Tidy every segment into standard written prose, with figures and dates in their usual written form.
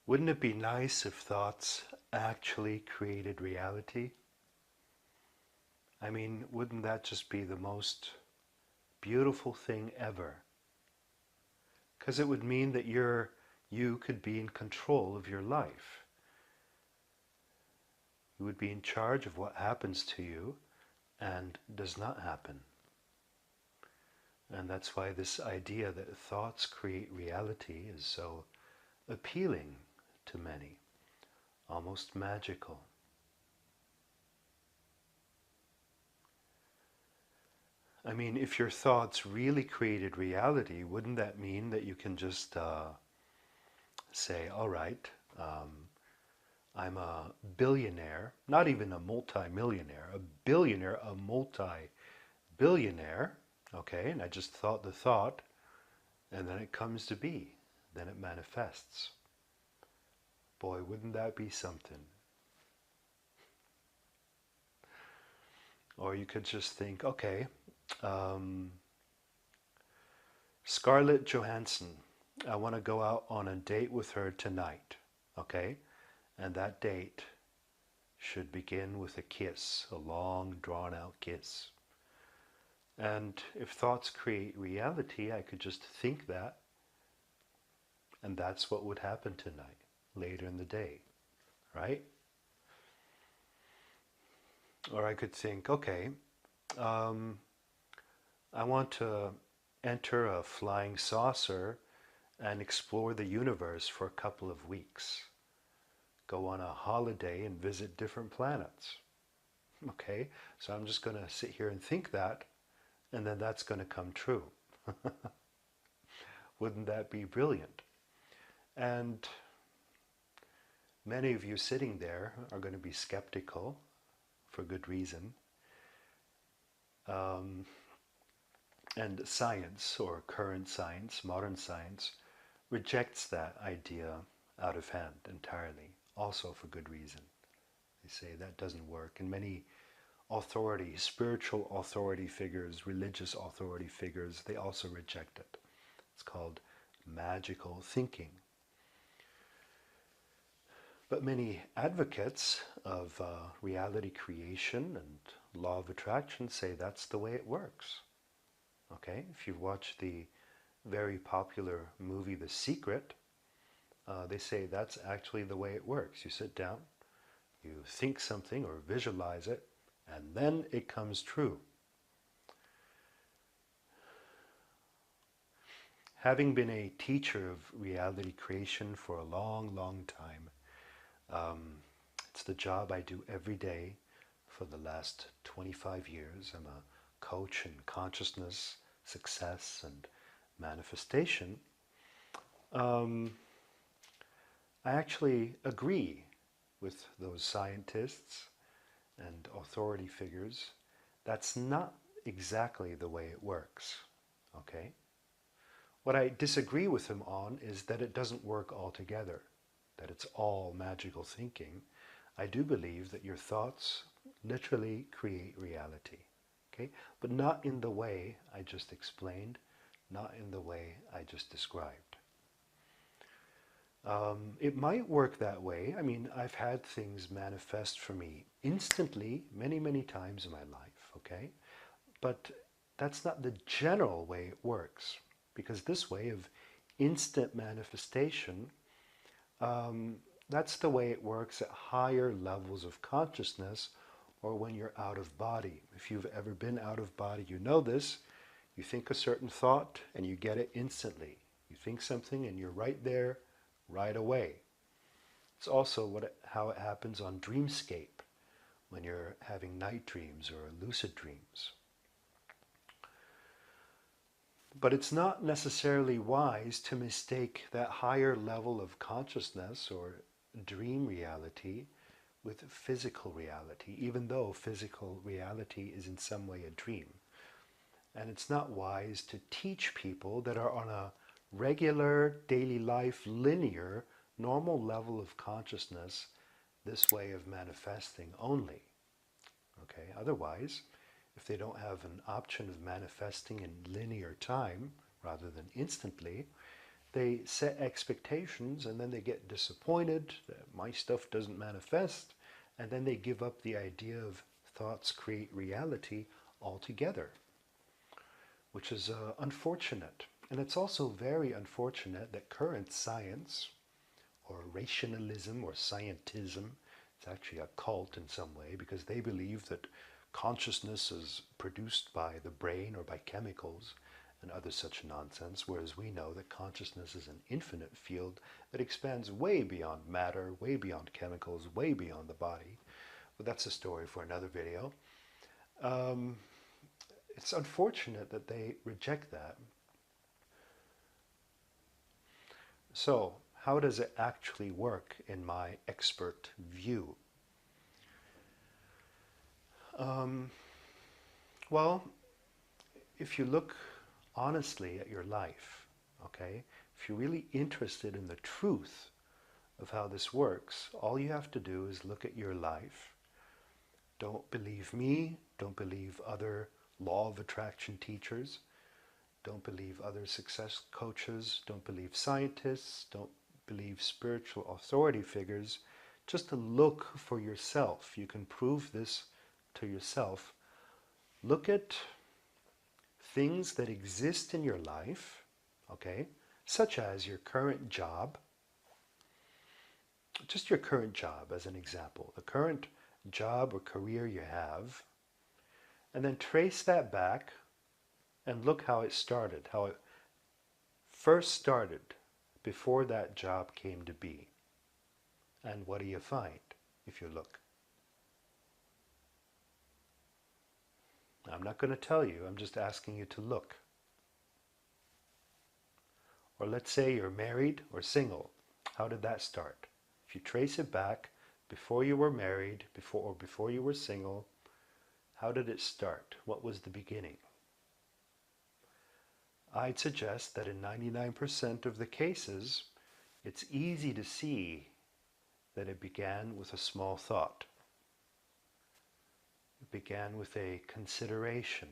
Wouldn't it be nice if thoughts actually created reality? I mean, wouldn't that just be the most beautiful thing ever? Because it would mean that you could be in control of your life. You would be in charge of what happens to you and does not happen. And that's why this idea that thoughts create reality is so appealing to many, almost magical. I mean, if your thoughts really created reality, wouldn't that mean that you can just say, all right, I'm a billionaire, not even a multi-millionaire, a billionaire, a multi-billionaire, okay, and I just thought the thought, and then it comes to be, then it manifests. Boy, wouldn't that be something? Or you could just think, okay, um, Scarlett Johansson, I want to go out on a date with her tonight, okay? And that date should begin with a kiss, a long, drawn-out kiss. And if thoughts create reality, I could just think that, and that's what would happen tonight, later in the day, right? Or I could think, okay, um, I want to enter a flying saucer and explore the universe for a couple of weeks. Go on a holiday and visit different planets. Okay, so I'm just going to sit here and think that, and then that's going to come true. Wouldn't that be brilliant? And many of you sitting there are going to be skeptical for good reason. And science, or current science, modern science, rejects that idea out of hand entirely, also for good reason. They say that doesn't work. And many authority, spiritual authority figures, religious authority figures, they also reject it. It's called magical thinking. But many advocates of reality creation and law of attraction say that's the way it works. Okay, if you've watched the very popular movie The Secret, they say that's actually the way it works. You sit down, you think something or visualize it, and then it comes true. Having been a teacher of reality creation for a long, long time, it's the job I do every day for the last 25 years. I'm a coach in consciousness, success, and manifestation. I actually agree with those scientists and authority figures. That's not exactly the way it works, okay? What I disagree with them on is that it doesn't work altogether, that it's all magical thinking. I do believe that your thoughts literally create reality, okay? But not in the way I just explained, not in the way I just described. It might work that way. I mean, I've had things manifest for me instantly many, many times in my life, okay? But that's not the general way it works, because this way of instant manifestation, that's the way it works at higher levels of consciousness, or when you're out of body. If you've ever been out of body, you know this. You think a certain thought and you get it instantly. You think something and you're right there, right away. It's also how it happens on Dreamscape when you're having night dreams or lucid dreams. But it's not necessarily wise to mistake that higher level of consciousness or dream reality with physical reality, even though physical reality is in some way a dream. And it's not wise to teach people that are on a regular, daily life, linear, normal level of consciousness this way of manifesting only. Okay, otherwise, if they don't have an option of manifesting in linear time rather than instantly, they set expectations and then they get disappointed that my stuff doesn't manifest, and then they give up the idea of thoughts create reality altogether, which is unfortunate. And it's also very unfortunate that current science, or rationalism, or scientism, it's actually a cult in some way, because they believe that consciousness is produced by the brain or by chemicals and other such nonsense, whereas we know that consciousness is an infinite field that expands way beyond matter, way beyond chemicals, way beyond the body. But that's a story for another video. It's unfortunate that they reject that. So, how does it actually work in my expert view? Well, if you look honestly at your life, okay, if you're really interested in the truth of how this works, all you have to do is look at your life. Don't believe me, don't believe other law of attraction teachers, don't believe other success coaches, don't believe scientists, don't believe spiritual authority figures. Just to look for yourself. You can prove this to yourself. Look at things that exist in your life, okay, such as your current job. Just your current job as an example. The current job or career you have. And then trace that back and look how it started, how it first started before that job came to be. And what do you find if you look? I'm not going to tell you, I'm just asking you to look. Or let's say you're married or single. How did that start? If you trace it back before you were married, before you were single, how did it start? What was the beginning? I'd suggest that in 99% of the cases, it's easy to see that it began with a small thought. It began with a consideration.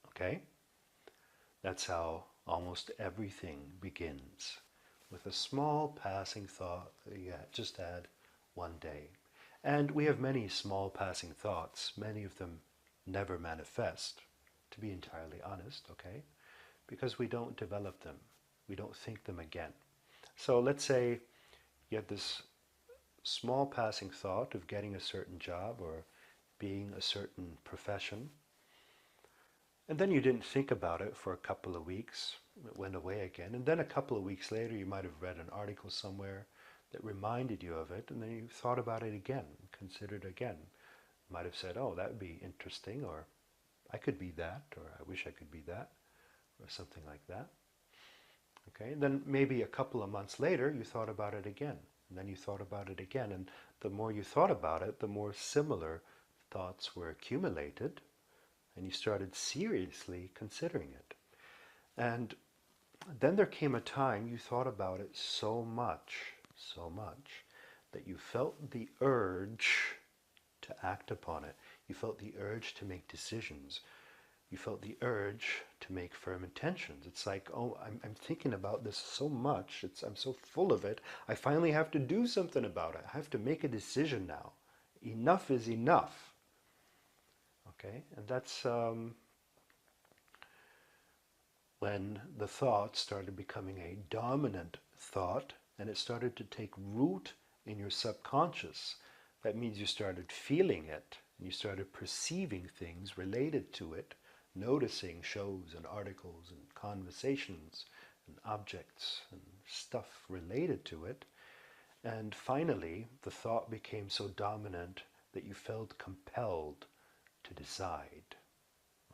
Okay? That's how almost everything begins, with a small passing thought that you just had one day. And we have many small passing thoughts. Many of them never manifest, to be entirely honest, okay? Because we don't develop them. We don't think them again. So let's say you had this small passing thought of getting a certain job or being a certain profession. And then you didn't think about it for a couple of weeks. It went away again. And then a couple of weeks later, you might have read an article somewhere that reminded you of it, and then you thought about it again, considered again. You might have said, oh, that would be interesting, or I could be that, or I wish I could be that, or something like that. Okay, and then maybe a couple of months later, you thought about it again, and then you thought about it again, and the more you thought about it, the more similar thoughts were accumulated, and you started seriously considering it. And then there came a time you thought about it so much, that you felt the urge to act upon it. You felt the urge to make decisions. You felt the urge to make firm intentions. It's like, oh, I'm thinking about this so much. I'm so full of it. I finally have to do something about it. I have to make a decision now. Enough is enough. Okay, and that's when the thought started becoming a dominant thought, and it started to take root in your subconscious. That means you started feeling it, and you started perceiving things related to it, noticing shows and articles and conversations and objects and stuff related to it. And finally, the thought became so dominant that you felt compelled to decide,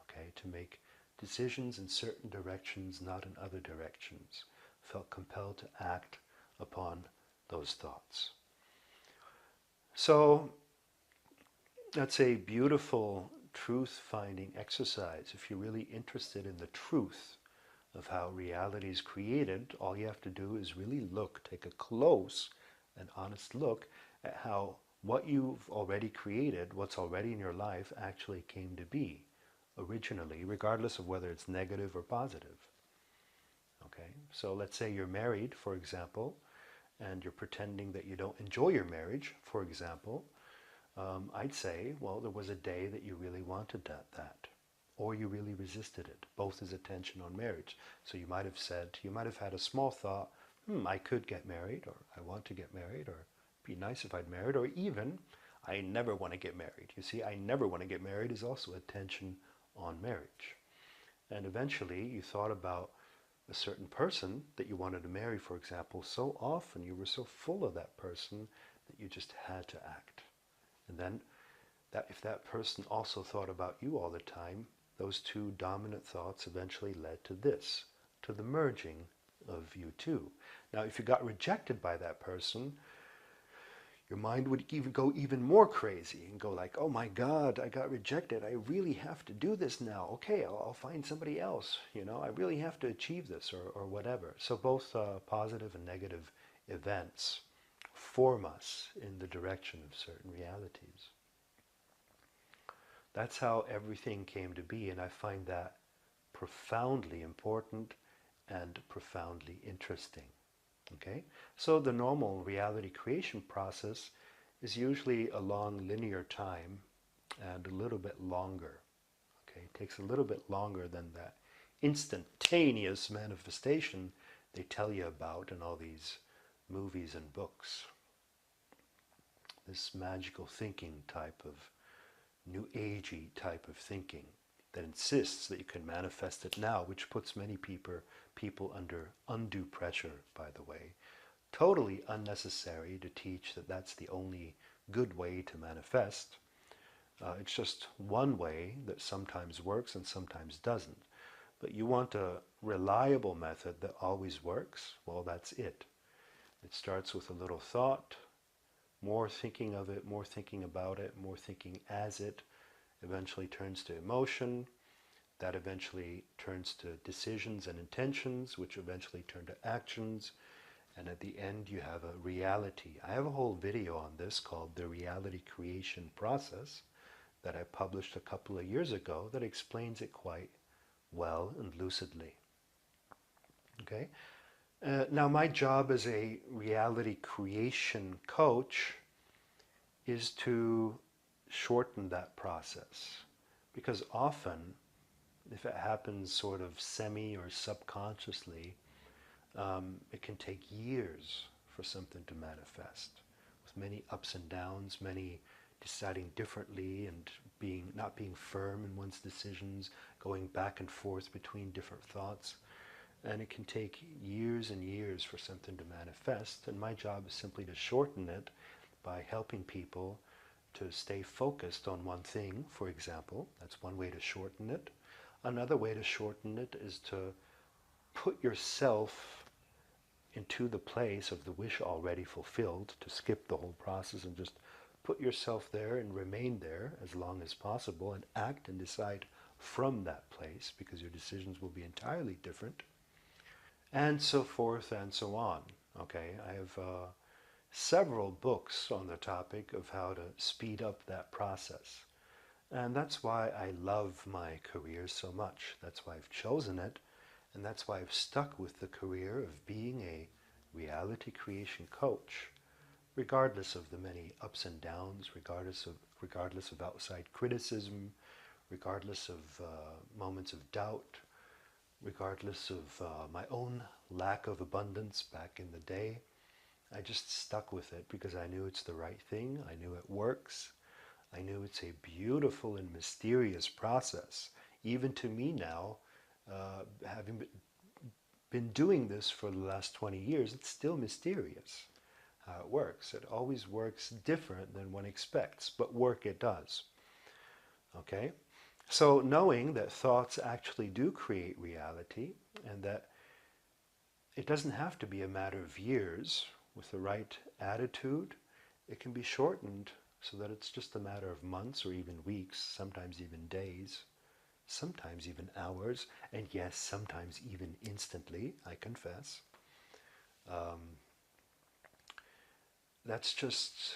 okay, to make decisions in certain directions, not in other directions. Felt compelled to act upon those thoughts. So that's a beautiful truth-finding exercise. If you're really interested in the truth of how reality is created, all you have to do is really look, take a close and honest look at how what you've already created, what's already in your life, actually came to be. originally, regardless of whether it's negative or positive. Okay, so let's say you're married, for example, and you're pretending that you don't enjoy your marriage, for example. I'd say, well, there was a day that you really wanted that, or you really resisted it. Both is a tension on marriage. So you might have said, you might have had a small thought, I could get married, or I want to get married, or it'd be nice if I'd married, or even, I never want to get married. You see, I never want to get married is also a tension on marriage. And eventually you thought about a certain person that you wanted to marry, for example, so often, you were so full of that person that you just had to act. And then if that person also thought about you all the time, those two dominant thoughts eventually led to this, to the merging of you two. Now, if you got rejected by that person, your mind would even go even more crazy and go like, oh my God, I got rejected. I really have to do this now. Okay, I'll find somebody else. I really have to achieve this or whatever. So both positive and negative events form us in the direction of certain realities. That's how everything came to be, and I find that profoundly important and profoundly interesting. Okay, so the normal reality creation process is usually a long linear time and a little bit longer. Okay, it takes a little bit longer than that instantaneous manifestation they tell you about in all these movies and books. This magical thinking type of new agey type of thinking that insists that you can manifest it now, which puts many people under undue pressure, by the way. Totally unnecessary to teach that that's the only good way to manifest. It's just one way that sometimes works and sometimes doesn't. But you want a reliable method that always works, well, that's it. It starts with a little thought, more thinking of it, more thinking about it, more thinking as it, eventually turns to emotion, that eventually turns to decisions and intentions, which eventually turn to actions, and at the end you have a reality. I have a whole video on this called The Reality Creation Process that I published a couple of years ago that explains it quite well and lucidly. Okay? Now my job as a reality creation coach is to shorten that process, because often, if it happens sort of semi or subconsciously, it can take years for something to manifest, with many ups and downs, many deciding differently and not being firm in one's decisions, going back and forth between different thoughts. And it can take years and years for something to manifest, and my job is simply to shorten it by helping people to stay focused on one thing, for example. That's one way to shorten it. Another way to shorten it is to put yourself into the place of the wish already fulfilled, to skip the whole process and just put yourself there and remain there as long as possible and act and decide from that place, because your decisions will be entirely different, and so forth and so on. Okay, I have several books on the topic of how to speed up that process. And that's why I love my career so much. That's why I've chosen it. And that's why I've stuck with the career of being a reality creation coach, regardless of the many ups and downs, regardless of outside criticism, regardless of moments of doubt, regardless of my own lack of abundance back in the day. I just stuck with it because I knew it's the right thing. I knew it works. I knew it's a beautiful and mysterious process. Even to me now, having been doing this for the last 20 years, it's still mysterious how it works. It always works different than one expects, but work it does. Okay? So knowing that thoughts actually do create reality, and that it doesn't have to be a matter of years, with the right attitude, it can be shortened so that it's just a matter of months or even weeks, sometimes even days, sometimes even hours, and yes, sometimes even instantly, I confess. That's just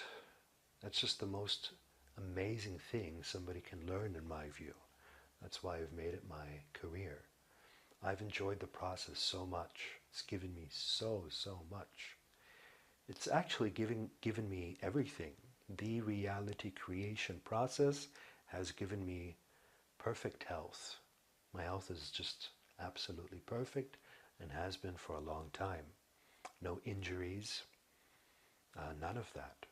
the most amazing thing somebody can learn, in my view. That's why I've made it my career. I've enjoyed the process so much. It's given me so much. It's actually given me everything. The reality creation process has given me perfect health. My health is just absolutely perfect and has been for a long time. No injuries, none of that.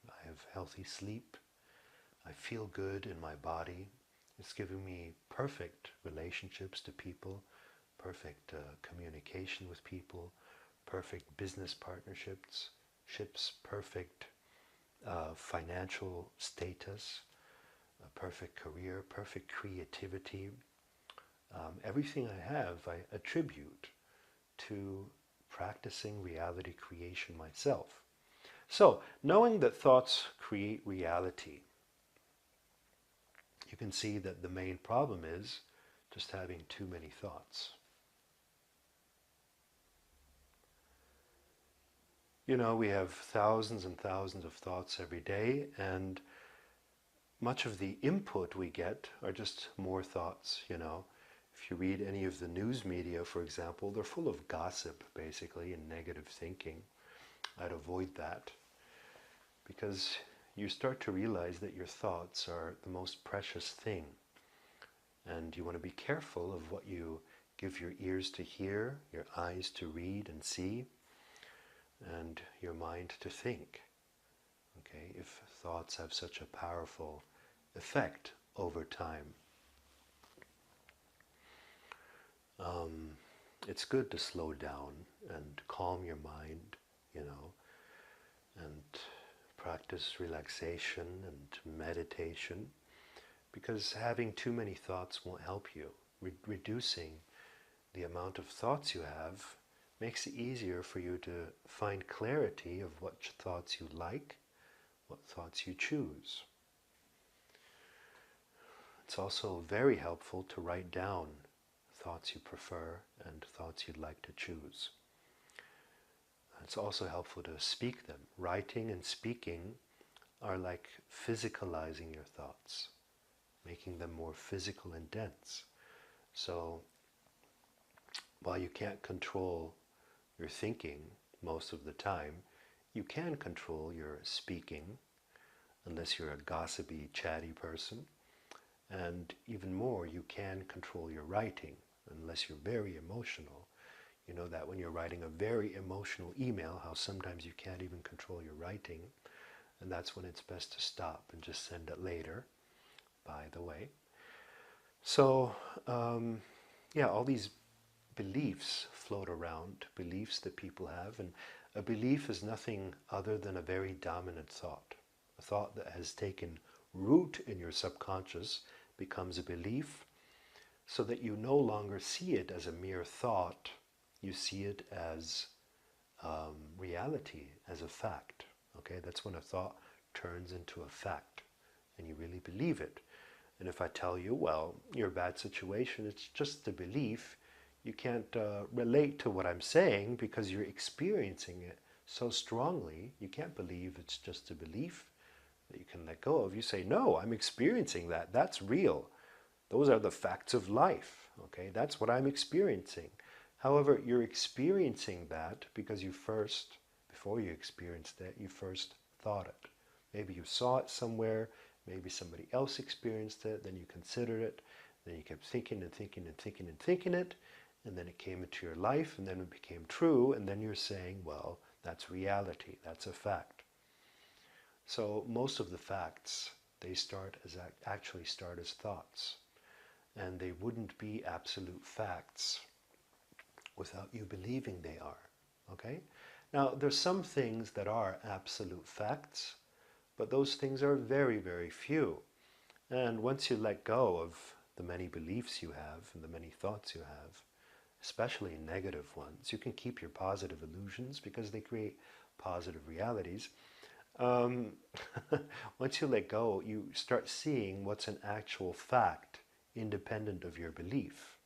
I have healthy sleep. I feel good in my body. It's given me perfect relationships to people, perfect communication with people, perfect business partnerships, perfect financial status, a perfect career, perfect creativity. Everything I have, I attribute to practicing reality creation myself. So, knowing that thoughts create reality, you can see that the main problem is just having too many thoughts. You know, we have thousands and thousands of thoughts every day, and much of the input we get are just more thoughts, you know. If you read any of the news media, for example, they're full of gossip, basically, and negative thinking. I'd avoid that, because you start to realize that your thoughts are the most precious thing. And you want to be careful of what you give your ears to hear, your eyes to read and see, and your mind to think. Okay, if thoughts have such a powerful effect over time. It's good to slow down and calm your mind, you know, and practice relaxation and meditation, because having too many thoughts won't help you. Reducing the amount of thoughts you have makes it easier for you to find clarity of what thoughts you like, what thoughts you choose. It's also very helpful to write down thoughts you prefer and thoughts you'd like to choose. It's also helpful to speak them. Writing and speaking are like physicalizing your thoughts, making them more physical and dense. So while you can't control your thinking most of the time, you can control your speaking, unless you're a gossipy, chatty person. And even more, you can control your writing, unless you're very emotional. You know that when you're writing a very emotional email, how sometimes you can't even control your writing, and that's when it's best to stop and just send it later, by the way. So, yeah, all these beliefs float around, beliefs that people have, and a belief is nothing other than a very dominant thought. A thought that has taken root in your subconscious becomes a belief, so that you no longer see it as a mere thought, you see it as reality, as a fact. Okay, that's when a thought turns into a fact, and you really believe it. And if I tell you, well, your bad situation, it's just a belief, you can't relate to what I'm saying because you're experiencing it so strongly, you can't believe it's just a belief that you can let go of. You say, no, I'm experiencing that. That's real. Those are the facts of life. Okay, that's what I'm experiencing. However, you're experiencing that because you first, before you experienced it, you first thought it. Maybe you saw it somewhere, maybe somebody else experienced it, then you considered it, then you kept thinking and thinking and thinking and thinking it, and then it came into your life, and then it became true, and then you're saying, well, that's reality, that's a fact. So most of the facts, they actually start as thoughts, and they wouldn't be absolute facts without you believing they are. Okay? Now, there's some things that are absolute facts, but those things are very, very few. And once you let go of the many beliefs you have and the many thoughts you have, especially negative ones, you can keep your positive illusions because they create positive realities. Once you let go, you start seeing what's an actual fact independent of your belief.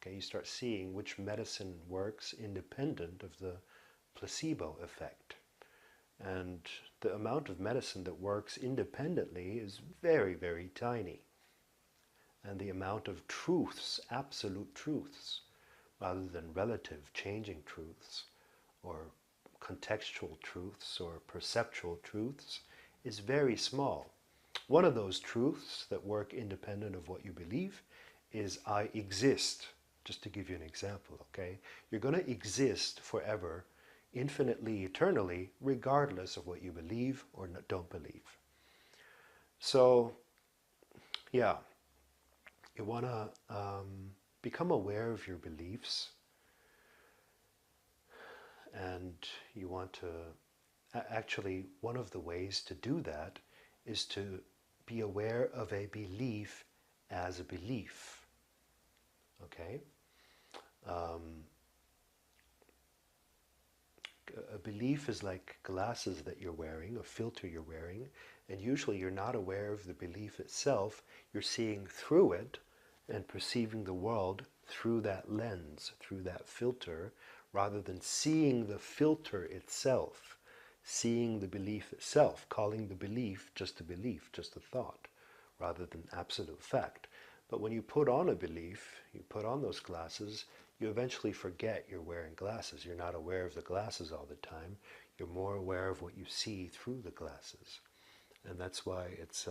Okay, you start seeing which medicine works independent of the placebo effect. And the amount of medicine that works independently is very, very tiny. and the amount of truths, absolute truths, rather than relative, changing truths, or contextual truths, or perceptual truths, is very small. One of those truths that work independent of what you believe is I exist. Just to give you an example, okay? You're going to exist forever, infinitely, eternally, regardless of what you believe or don't believe. So, yeah, you want to become aware of your beliefs, and you want to, actually, one of the ways to do that is to be aware of a belief as a belief, okay? A belief is like glasses that you're wearing, a filter you're wearing, and usually you're not aware of the belief itself. You're seeing through it and perceiving the world through that lens, through that filter, rather than seeing the filter itself, seeing the belief itself, calling the belief, just a thought, rather than absolute fact. But when you put on a belief, you put on those glasses, you eventually forget you're wearing glasses. You're not aware of the glasses all the time. You're more aware of what you see through the glasses. And that's why it's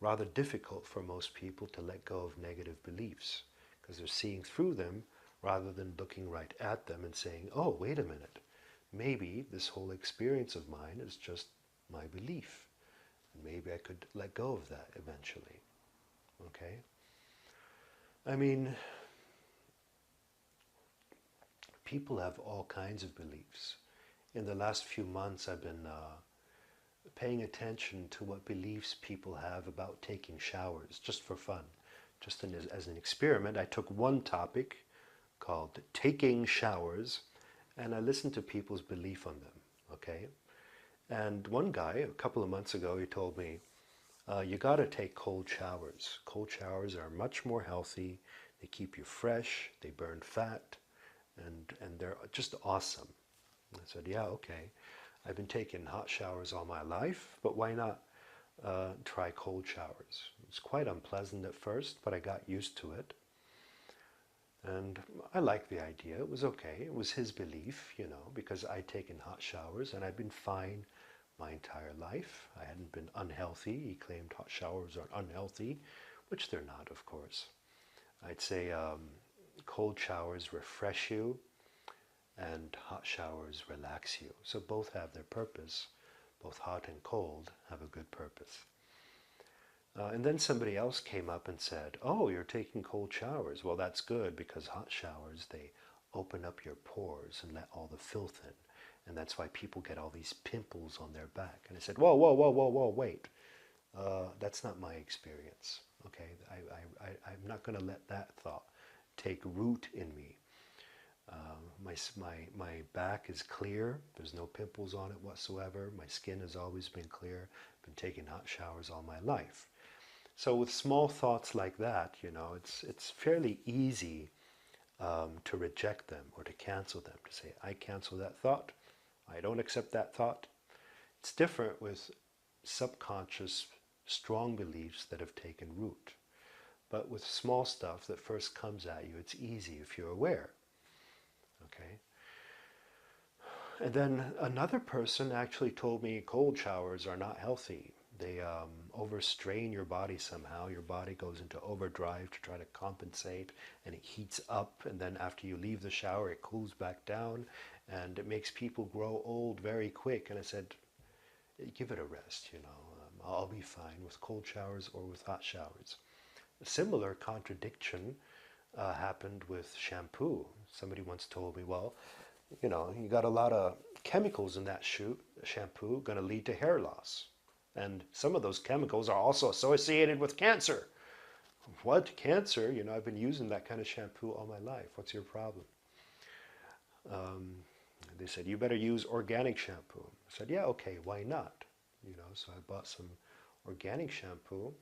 rather difficult for most people to let go of negative beliefs, because they're seeing through them rather than looking right at them and saying, oh, wait a minute, maybe this whole experience of mine is just my belief. And maybe I could let go of that eventually. Okay? I mean, people have all kinds of beliefs. In the last few months, I've been paying attention to what beliefs people have about taking showers, just for fun. Just as an experiment, I took one topic called taking showers, and I listened to people's belief on them, okay? And one guy, a couple of months ago, he told me, you got to take cold showers. Cold showers are much more healthy. They keep you fresh. They burn fat. And they're just awesome. I said, yeah, okay. I've been taking hot showers all my life, but why not try cold showers? It's quite unpleasant at first, but I got used to it. And I liked the idea. It was okay. It was his belief, you know, because I'd taken hot showers and I'd been fine my entire life. I hadn't been unhealthy. He claimed hot showers are unhealthy, which they're not, of course. I'd say cold showers refresh you and hot showers relax you. So both have their purpose. Both hot and cold have a good purpose. And then somebody else came up and said, oh, you're taking cold showers. Well, that's good, because hot showers, they open up your pores and let all the filth in. And that's why people get all these pimples on their back. And I said, whoa, whoa, whoa, whoa, whoa, wait. That's not my experience. Okay, I'm not going to let that thought take root in me. My back is clear. There's no pimples on it whatsoever. My skin has always been clear. I've been taking hot showers all my life. So with small thoughts like that, you know, it's fairly easy to reject them or to cancel them, to say, I cancel that thought. I don't accept that thought. It's different with subconscious, strong beliefs that have taken root. But with small stuff that first comes at you, it's easy if you're aware. Okay? And then another person actually told me cold showers are not healthy. They overstrain your body somehow. Your body goes into overdrive to try to compensate, and it heats up, and then after you leave the shower, it cools back down, and it makes people grow old very quick. And I said, give it a rest, you know. I'll be fine with cold showers or with hot showers. A similar contradiction happened with shampoo. Somebody once told me, well, you know, you got a lot of chemicals in that shampoo, going to lead to hair loss. And some of those chemicals are also associated with cancer. What? Cancer? You know, I've been using that kind of shampoo all my life. What's your problem? They said, you better use organic shampoo. I said, yeah, okay, why not? You know, so I bought some organic shampoo.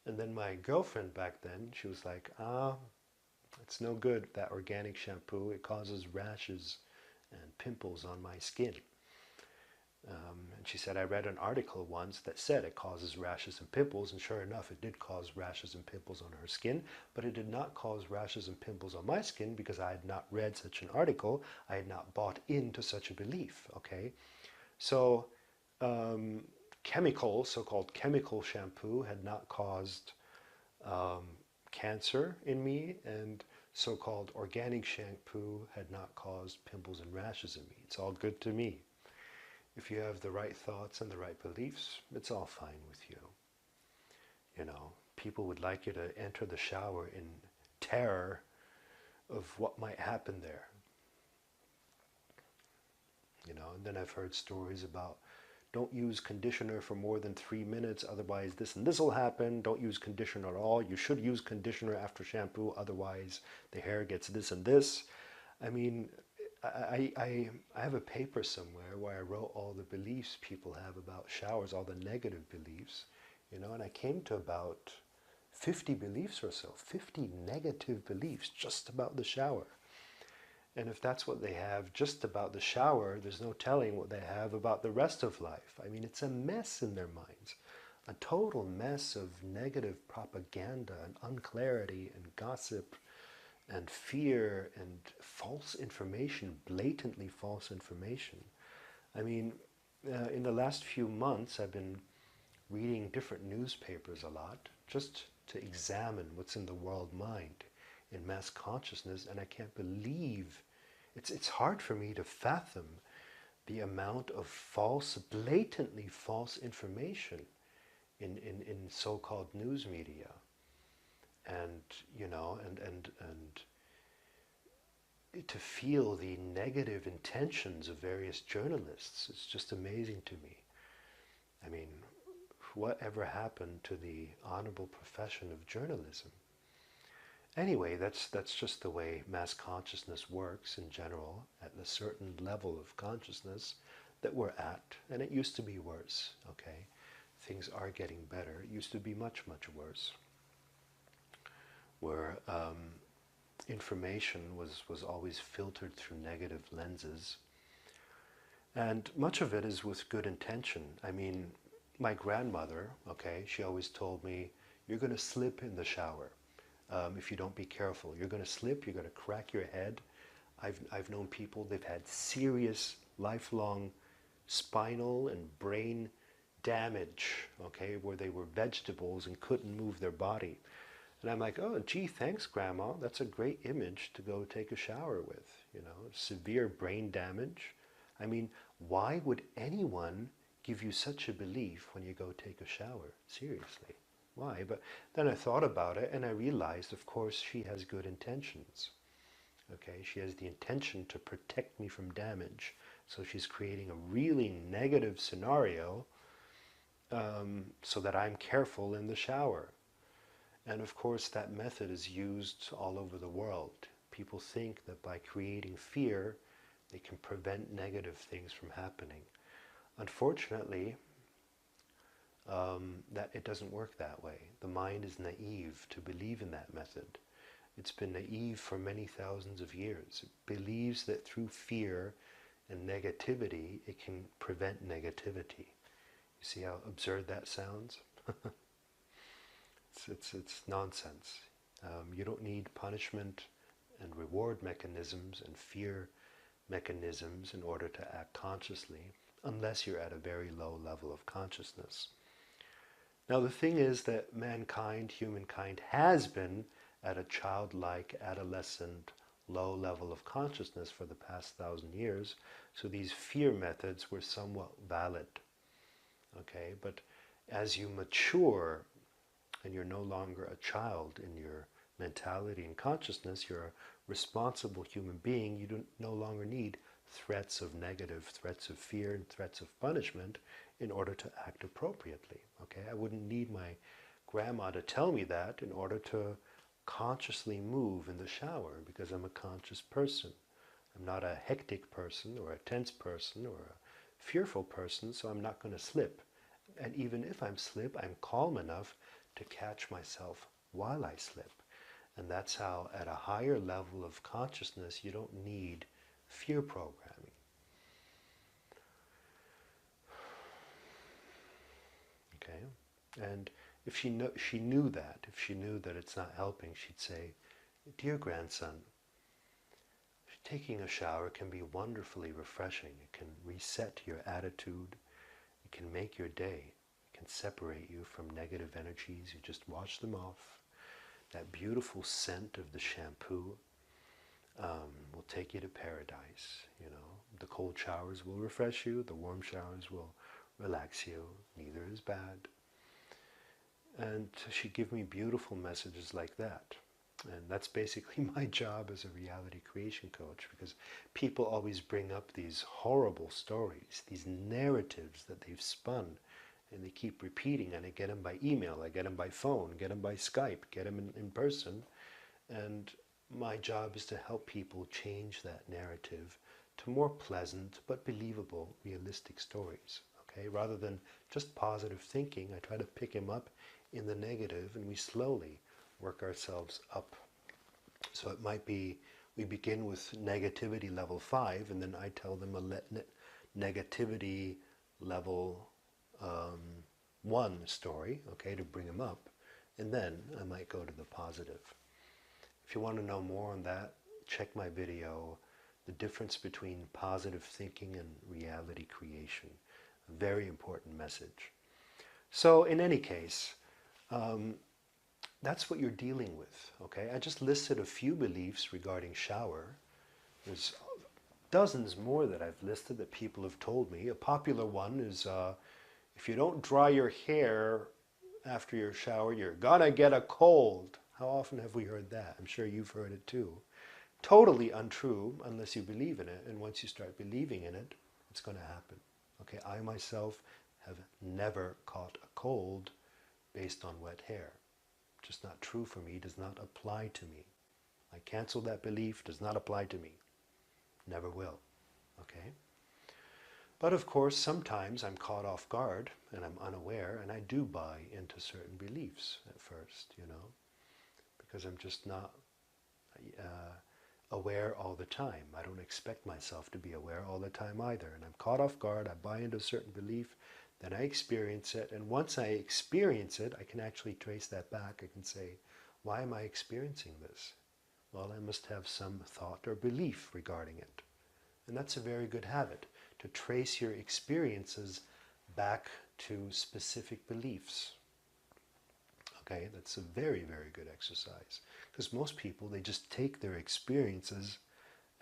And then my girlfriend back then, she was like, it's no good, that organic shampoo. It causes rashes and pimples on my skin. And she said, I read an article once that said it causes rashes and pimples, and sure enough, it did cause rashes and pimples on her skin, but it did not cause rashes and pimples on my skin because I had not read such an article. I had not bought into such a belief, okay? So chemical, so-called chemical shampoo had not caused cancer in me, and so-called organic shampoo had not caused pimples and rashes in me. It's all good to me. If you have the right thoughts and the right beliefs, it's all fine with you. You know, people would like you to enter the shower in terror of what might happen there. You know, and then I've heard stories about don't use conditioner for more than 3 minutes, otherwise this and this will happen. Don't use conditioner at all. You should use conditioner after shampoo, otherwise the hair gets this and this. I mean, I have a paper somewhere where I wrote all the beliefs people have about showers, all the negative beliefs, you know, and I came to about 50 beliefs or so, 50 negative beliefs just about the shower. And if that's what they have just about the shower, there's no telling what they have about the rest of life. I mean, it's a mess in their minds, a total mess of negative propaganda and unclarity and gossip and fear and false information, blatantly false information. I mean, in the last few months, I've been reading different newspapers a lot, just to examine what's in the world mind, in mass consciousness, and I can't believe, it's hard for me to fathom the amount of false, blatantly false information in so-called news media. And, you know, and to feel the negative intentions of various journalists, it's just amazing to me. I mean, whatever happened to the honorable profession of journalism? Anyway, that's just the way mass consciousness works in general, at a certain level of consciousness that we're at, and it used to be worse, okay? Things are getting better. It used to be much, much worse, where information was always filtered through negative lenses. And much of it is with good intention. I mean, my grandmother, okay, she always told me, you're going to slip in the shower if you don't be careful. You're going to slip, you're going to crack your head. I've known people, they've had serious, lifelong spinal and brain damage, okay, where they were vegetables and couldn't move their body. And I'm like, oh, gee, thanks, Grandma. That's a great image to go take a shower with, you know, severe brain damage. I mean, why would anyone give you such a belief when you go take a shower? Seriously, why? But then I thought about it and I realized, of course, she has good intentions. Okay, she has the intention to protect me from damage. So she's creating a really negative scenario so that I'm careful in the shower. And of course, that method is used all over the world. People think that by creating fear, they can prevent negative things from happening. Unfortunately, that it doesn't work that way. The mind is naive to believe in that method. It's been naive for many thousands of years. It believes that through fear and negativity, it can prevent negativity. You see how absurd that sounds? It's nonsense. You don't need punishment and reward mechanisms and fear mechanisms in order to act consciously, unless you're at a very low level of consciousness. Now the thing is that mankind, humankind, has been at a childlike, adolescent, low level of consciousness for the past 1,000 years, so these fear methods were somewhat valid. Okay, but as you mature and you're no longer a child in your mentality and consciousness, you're a responsible human being, you don't no longer need threats of negative, threats of fear, and threats of punishment in order to act appropriately. Okay, I wouldn't need my grandma to tell me that in order to consciously move in the shower, because I'm a conscious person. I'm not a hectic person or a tense person or a fearful person, so I'm not going to slip. And even if I'm slip, I'm calm enough to catch myself while I slip. And that's how, at a higher level of consciousness, you don't need fear programming. And if she knew that, if she knew that it's not helping, she'd say, "Dear grandson, taking a shower can be wonderfully refreshing. It can reset your attitude. It can make your day. It can separate you from negative energies. You just wash them off. That beautiful scent of the shampoo will take you to paradise. You know, the cold showers will refresh you. The warm showers will relax you. Neither is bad." And she'd give me beautiful messages like that. And that's basically my job as a reality creation coach, because people always bring up these horrible stories, these narratives that they've spun, and they keep repeating, and I get them by email, I get them by phone, get them by Skype, get them in person. And my job is to help people change that narrative to more pleasant but believable, realistic stories. Okay? Rather than just positive thinking, I try to pick him up in the negative, and we slowly work ourselves up. So it might be we begin with negativity level 5, and then I tell them a negativity level 1 story, okay, to bring them up, and then I might go to the positive. If you want to know more on that, check my video, The Difference Between Positive Thinking and Reality Creation. A very important message. So in any case, that's what you're dealing with, okay? I just listed a few beliefs regarding shower. There's dozens more that I've listed that people have told me. A popular one is if you don't dry your hair after your shower, you're gonna get a cold. How often have we heard that? I'm sure you've heard it too. Totally untrue unless you believe in it, and once you start believing in it, it's going to happen. Okay, I myself have never caught a cold based on wet hair. Just not true for me, does not apply to me. I cancel that belief, does not apply to me. Never will. Okay? But of course, sometimes I'm caught off guard and I'm unaware, and I do buy into certain beliefs at first, you know, because I'm just not aware all the time. I don't expect myself to be aware all the time either. And I'm caught off guard, I buy into a certain belief, then I experience it, and once I experience it, I can actually trace that back. I can say, why am I experiencing this? Well, I must have some thought or belief regarding it. And that's a very good habit, to trace your experiences back to specific beliefs. Okay, that's a very, very good exercise. Because most people, they just take their experiences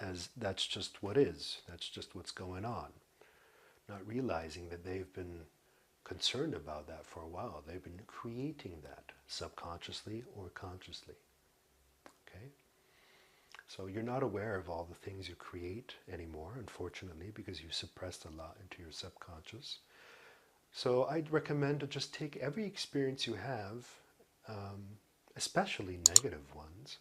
as that's just what is, that's just what's going on, not realizing that they've been concerned about that for a while. They've been creating that subconsciously or consciously. Okay? So you're not aware of all the things you create anymore, unfortunately, because you suppressed a lot into your subconscious. So I'd recommend to just take every experience you have, especially negative ones,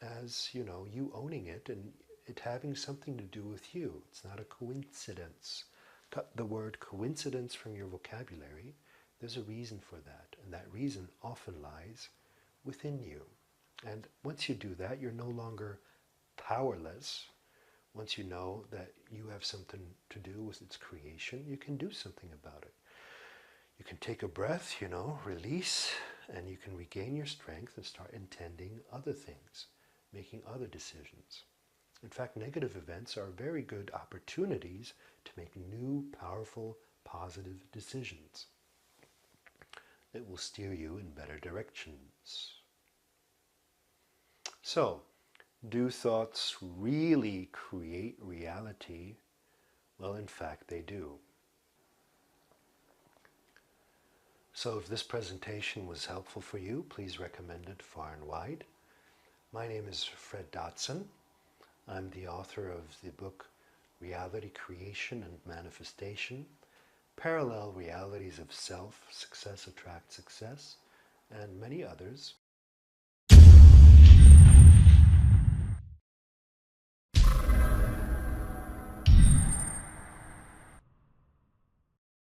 as, you know, you owning it and it having something to do with you. It's not a coincidence. Cut the word coincidence from your vocabulary. There's a reason for that, and that reason often lies within you. And once you do that, you're no longer powerless. Once you know that you have something to do with its creation, you can do something about it. You can take a breath, you know, release, and you can regain your strength and start intending other things, making other decisions. In fact, negative events are very good opportunities to make new, powerful, positive decisions that will steer you in better directions. So, do thoughts really create reality? Well, in fact, they do. So if this presentation was helpful for you, please recommend it far and wide. My name is Fred Dodson. I'm the author of the book Reality Creation and Manifestation, Parallel Realities of Self, Success Attracts Success, and many others.